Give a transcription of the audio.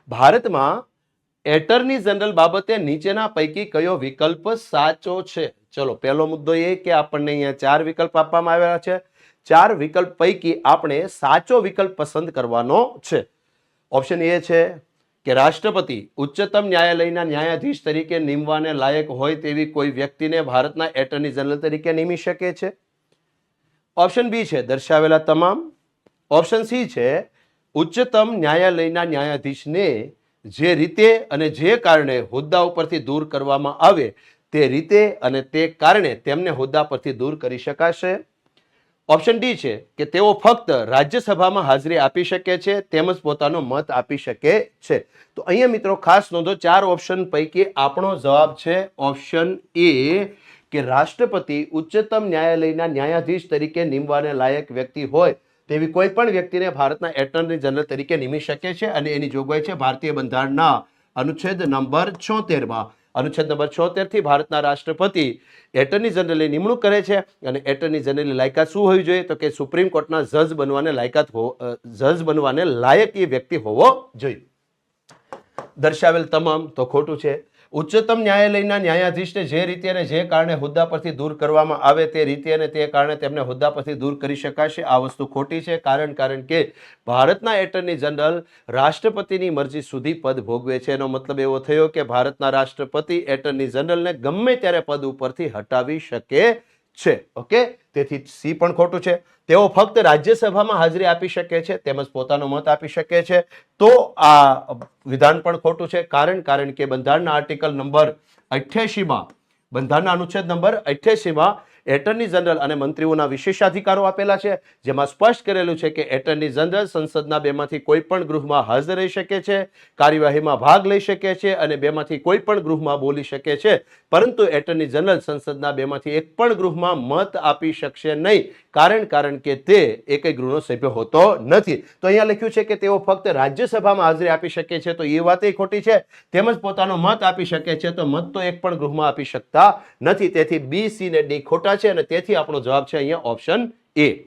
ભારતમાં attorney general બાબતે નીચેના પૈકી કયો વિકલ્પ સાચો છે? ચલો, પહેલો મુદ્દો એ કે આપણને અહીંયા 4 વિકલ્પ આપવામાં આવ્યા છે. 4 વિકલ્પ પૈકી આપણે સાચો વિકલ્પ પસંદ કરવાનો છે. ઓપ્શન એ છે કે રાષ્ટ્રપતિ ઉચ્ચતમ ન્યાયાલયના ન્યાયાધીશ તરીકે નિમવાને લાયક હોય તેવી કોઈ વ્યક્તિને ભારતના એટર્ની જનરલ તરીકે નિમી શકે છે. ઓપ્શન બી છે દર્શાવેલા તમામ. ઓપ્શન સી છે ઉચ્ચતમ ન્યાયાલયના ન્યાયાધીશને જે રીતે અને જે કારણે હોદ્દા ઉપરથી દૂર કરવામાં આવે તે રીતે અને તે કારણે તેમને હોદ્દા પરથી દૂર કરી શકાશે. ઓપ્શન ડી છે કે તેઓ ફક્ત રાજ્યસભામાં હાજરી આપી શકે છે તેમજ પોતાનો મત આપી શકે છે. તો અહીંયા મિત્રો ખાસ નોંધો, 4 ઓપ્શન પૈકી આપણો જવાબ છે ઓપ્શન એ કે રાષ્ટ્રપતિ ઉચ્ચતમ ન્યાયાલયના ન્યાયાધીશ તરીકે નિમવાને લાયક વ્યક્તિ હોય તેવી કોઈ પણ વ્યક્તિને ભારતના એટર્ની જનરલ તરીકે નિમી શકે છે અને એની જોગવાઈ છે ભારતીય બંધારણના અનુચ્છેદ નંબર 76 અનુચ્છેદ નંબર 76 થી ભારતના રાષ્ટ્રપતિ એટર્ની જનરલની નિમણૂક કરે છે અને એટર્ની જનરલની લાયકાત શું હોવી જોઈએ? તો કે સુપ્રીમ કોર્ટના જજ બનવાને લાયક એ વ્યક્તિ હોવો જોઈએ. દર્શાવેલ તમામ તો ખોટું છે. ઉચ્ચતમ ન્યાયાલયના ન્યાયાધીશને જે રીતે અને જે કારણે હોદ્દા પરથી દૂર કરવામાં આવે તે રીતે અને તે કારણે તેમને હોદ્દા પરથી દૂર કરી શકાશે. આ વસ્તુ ખોટી છે. કારણ કે ભારતના એટર્ની જનરલ રાષ્ટ્રપતિની મરજી સુધી પદ ભોગવે છે. એનો મતલબ એવો થયો કે ભારતના રાષ્ટ્રપતિ એટર્ની જનરલને ગમે ત્યારે પદ ઉપરથી હટાવી શકે છે. ઓકે, તેથી સી પણ ખોટું છે. તેઓ ફક્ત રાજ્યસભામાં હાજરી આપી શકે છે તેમજ પોતાનો મત આપી શકે છે. તો આ વિધાન પણ ખોટું છે. કારણ કે બંધારણના આર્ટિકલ નંબર 88 બંધારણના અનુચ્છેદ નંબર 88 એટર્ની જનરલ અને મંત્રીઓના વિશેષાધિકારો આપેલા છે, જેમાં સ્પષ્ટ કરેલું છે કે એટર્ની જનરલ સંસદના બેમાંથી કોઈ પણ ગૃહમાં હાજર રહી શકે છે, કાર્યવાહીમાં ભાગ લઈ શકે છે અને બેમાંથી કોઈ પણ ગૃહમાં બોલી શકે છે. પરંતુ એટર્ની જનરલ સંસદના બેમાંથી એક પણ ગૃહમાં મત આપી શકશે નહીં. કારણ કે તે એકેય ગૃહનો સભ્ય હોતો નથી. તો અહીંયા લખ્યું છે કે તેઓ ફક્ત રાજ્યસભામાં હાજરી આપી શકે છે, તો એ વાત ખોટી છે. તેમજ પોતાનો મત આપી શકે છે, તો મત તો એક પણ ગૃહમાં આપી શકતા નથી. તેથી બી, સી ને ડી ખોટા છે અને તેથી આપણો જવાબ છે અહીંયા ઓપ્શન એ.